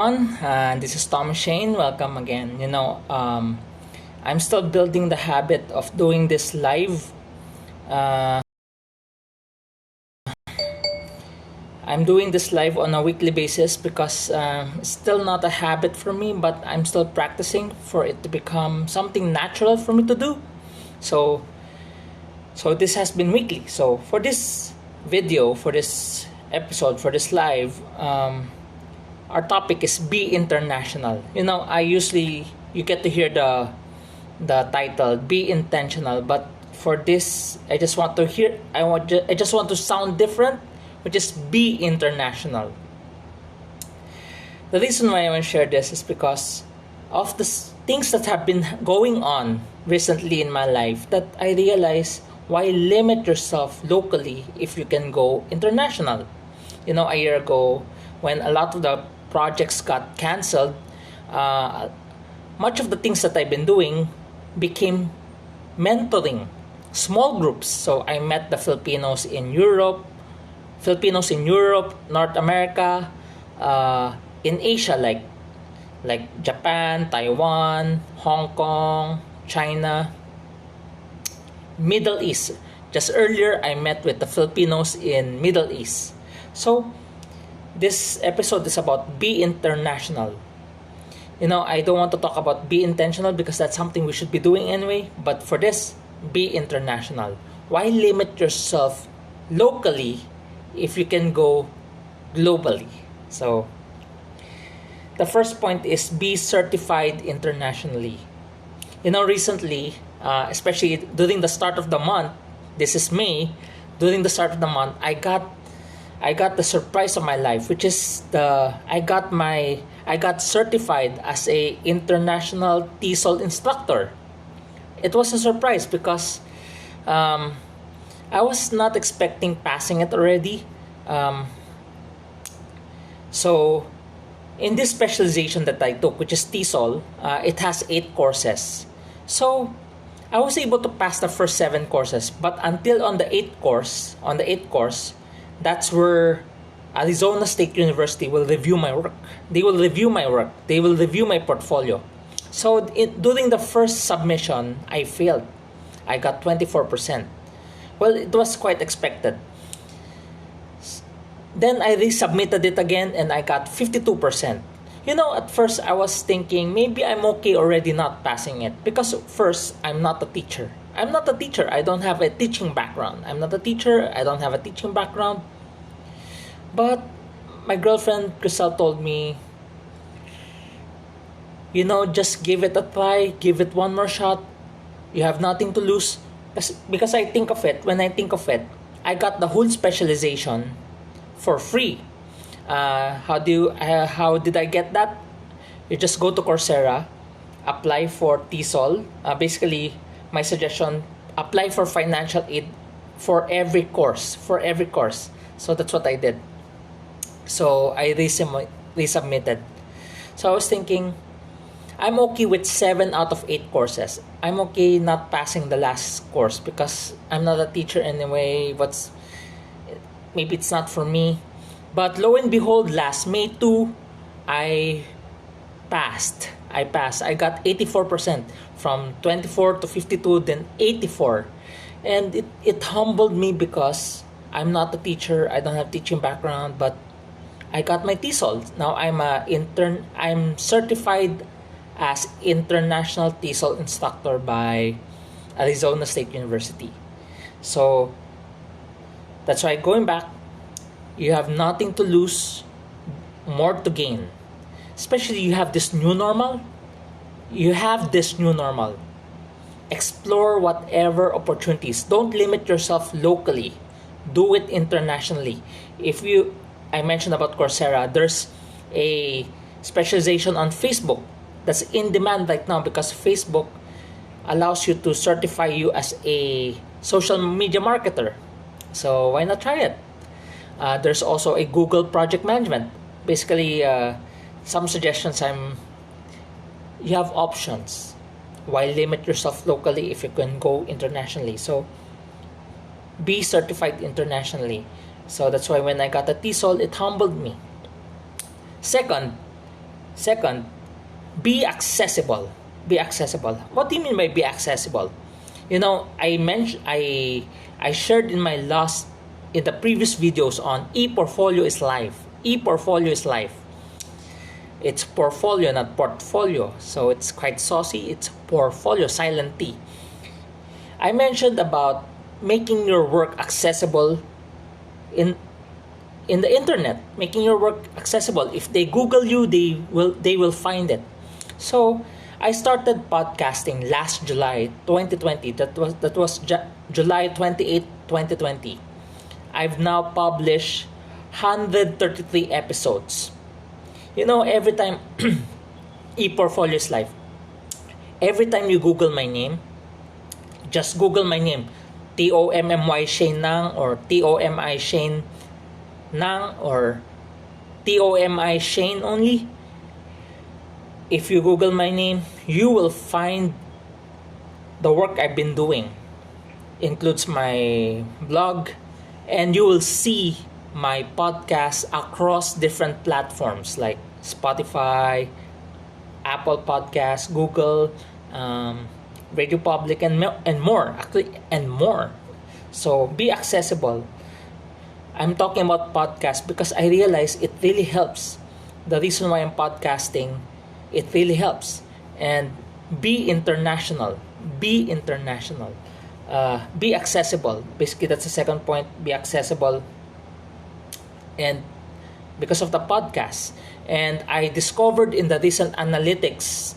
This is Tom Shane. Welcome again. I'm still building the habit of doing this live. Uh, I'm doing this live on a weekly basis because it's still not a habit for me, but I'm still practicing for it to become something natural for me to do. So, so this has been weekly. So for this video, for this episode, for this live, our topic is be international. I usually you get to hear the title be intentional, but for this I just want to hear I just want to sound different, which is be international. The reason why I want to share this is because of the things that have been going on recently in my life that I realize why limit yourself locally if you can go international. A year ago when a lot of the projects got canceled, uh, much of the things that I've been doing became mentoring small groups. So I met the Filipinos in Europe, North America, in Asia, like Japan, Taiwan, Hong Kong, China, Middle East. Just earlier, I met with the Filipinos in Middle East. So this episode is about be international. I don't want to talk about be intentional because that's something we should be doing anyway. But for this, be international. Why limit yourself locally if you can go globally? So the first point is be certified internationally. Recently, especially during the start of the month, this is May, during the start of the month, I got the surprise of my life, which is I got certified as a international TSOL instructor. It was a surprise because um, I was not expecting passing it already. Um, so in this specialization that I took, which is TSOL, it has 8 courses. So I was able to pass the first 7 courses, but until on the eighth course, that's where Arizona State University will review my work. They will review my work. They will review my portfolio. So during the first submission, I failed. I got 24%. Well, it was quite expected. Then I resubmitted it again and I got 52%. At first I was thinking maybe I'm okay already not passing it because first, I'm not a teacher. I'm not a teacher. I don't have a teaching background. I'm not a teacher. I don't have a teaching background. But my girlfriend Crystal told me, just give it a try, give it one more shot. You have nothing to lose. Because when I think of it, I got the whole specialization for free. How did I get that? You just go to Coursera, apply for TSOL. Basically, my suggestion: apply for financial aid for every course. So that's what I did. So I resubmitted. So I was thinking, I'm okay with 7 out of 8 courses. I'm okay not passing the last course because I'm not a teacher anyway. Maybe it's not for me. But lo and behold, last May 2, I passed. I got 84% from 24 to 52, then 84. And it humbled me because I'm not a teacher. I don't have teaching background, but I got my TSOL. Now I'm certified as international TSOL instructor by Arizona State University. So that's why going back, you have nothing to lose, more to gain. Especially you have this new normal. Explore whatever opportunities. Don't limit yourself locally. Do it internationally. I mentioned about Coursera, there's a specialization on Facebook that's in demand right now because Facebook allows you to certify you as a social media marketer. So why not try it? There's also a Google project management. Basically, some suggestions. You have options. Why limit yourself locally if you can go internationally? So be certified internationally. So that's why when I got a TSOL, it humbled me. Second, Second, be accessible. Be accessible. What do you mean by be accessible? I shared in the previous videos on e-portfolio is life. E-portfolio is life. It's portfolio, not portfolio. So it's quite saucy. It's portfolio, silent T. I mentioned about making your work accessible in the internet, making your work accessible. If they Google you, they will find it. So I started podcasting last July 2020. That was July 28, 2020. I've now published 133 episodes. Every time e-portfolio is live. Every time you Google my name, just Google my name, TOMMY Shane Nang, or TOMI Shane Nang, or TOMI Shane only. If you Google my name, you will find the work I've been doing. Includes my blog, and you will see my podcast across different platforms like Spotify, Apple Podcasts, Google, Radio Public, and more. Actually, and more. So be accessible. I'm talking about podcast because I realize it really helps. The reason why I'm podcasting, it really helps. And be international. Be international. Be accessible. Basically, that's the second point. Be accessible. And because of the podcast. And I discovered in the recent analytics,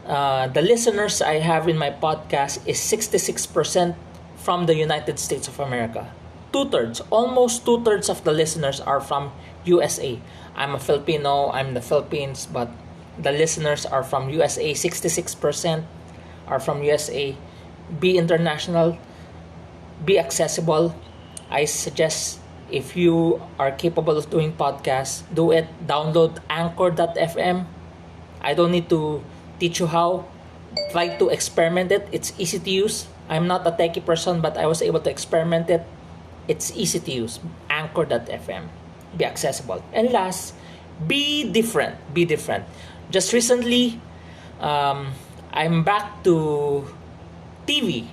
the listeners I have in my podcast is 66% from the United States of America. Almost two-thirds of the listeners are from USA. I'm a Filipino, I'm in the Philippines, but the listeners are from USA. 66% are from USA. Be international, be accessible. I suggest if you are capable of doing podcasts, do it. Download anchor.fm. I don't need to teach you how. Try to experiment it. It's easy to use. I'm not a techie person, but I was able to experiment it. It's easy to use. Anchor.fm. Be accessible. And last, be different. Be different. Just recently, I'm back to TV.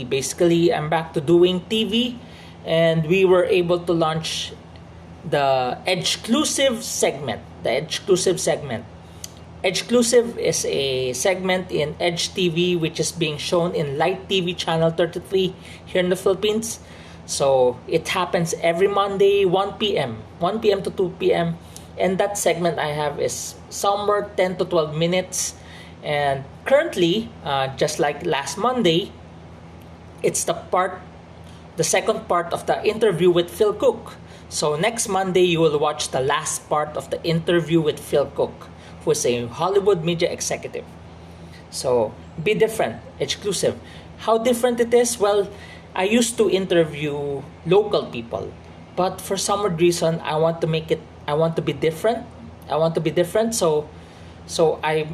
Basically, I'm back to doing TV. And we were able to launch the Edgeclusive segment. Edgeclusive is a segment in Edge TV which is being shown in Light TV channel 33 here in the Philippines. So it happens every Monday 1 p.m. to 2 p.m. And that segment I have is somewhere 10 to 12 minutes. And currently, just like last Monday, it's the second part of the interview with Phil Cook. So next Monday, you will watch the last part of the interview with Phil Cook, who is a Hollywood media executive. So be different, exclusive. How different it is? Well, I used to interview local people, but for some odd reason, I want to be different. So I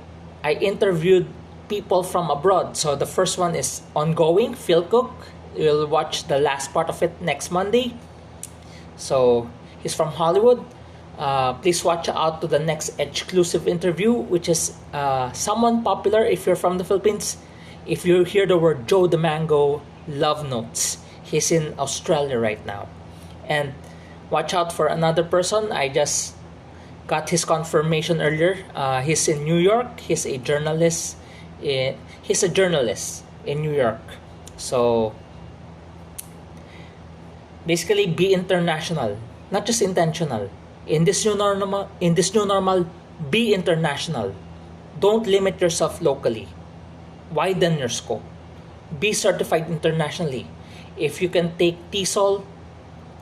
interviewed people from abroad. So the first one is ongoing, Phil Cook. You'll watch the last part of it next Monday. So he's from Hollywood. Please watch out to the next exclusive interview, which is someone popular if you're from the Philippines. If you hear the word Joe the Mango, love notes. He's in Australia right now. And watch out for another person. I just got his confirmation earlier. He's in New York. He's a journalist. He's a journalist in New York. So basically, be international, not just intentional. In this new normal, be international. Don't limit yourself locally. Widen your scope. Be certified internationally. If you can take TSOL,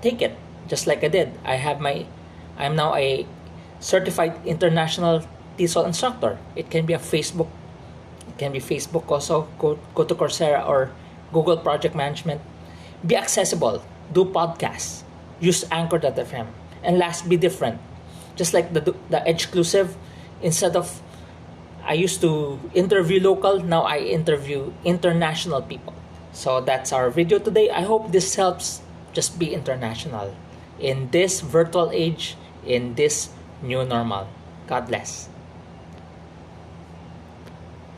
take it. Just like I did. I'm now a certified international TSOL instructor. It can be Facebook also. Go to Coursera or Google Project Management. Be accessible. Do podcasts. Use Anchor.fm. And last, be different. Just like the Edgeclusive, instead of I used to interview local, now I interview international people. So that's our video today. I hope this helps. Just be international in this virtual age, in this new normal. God God bless.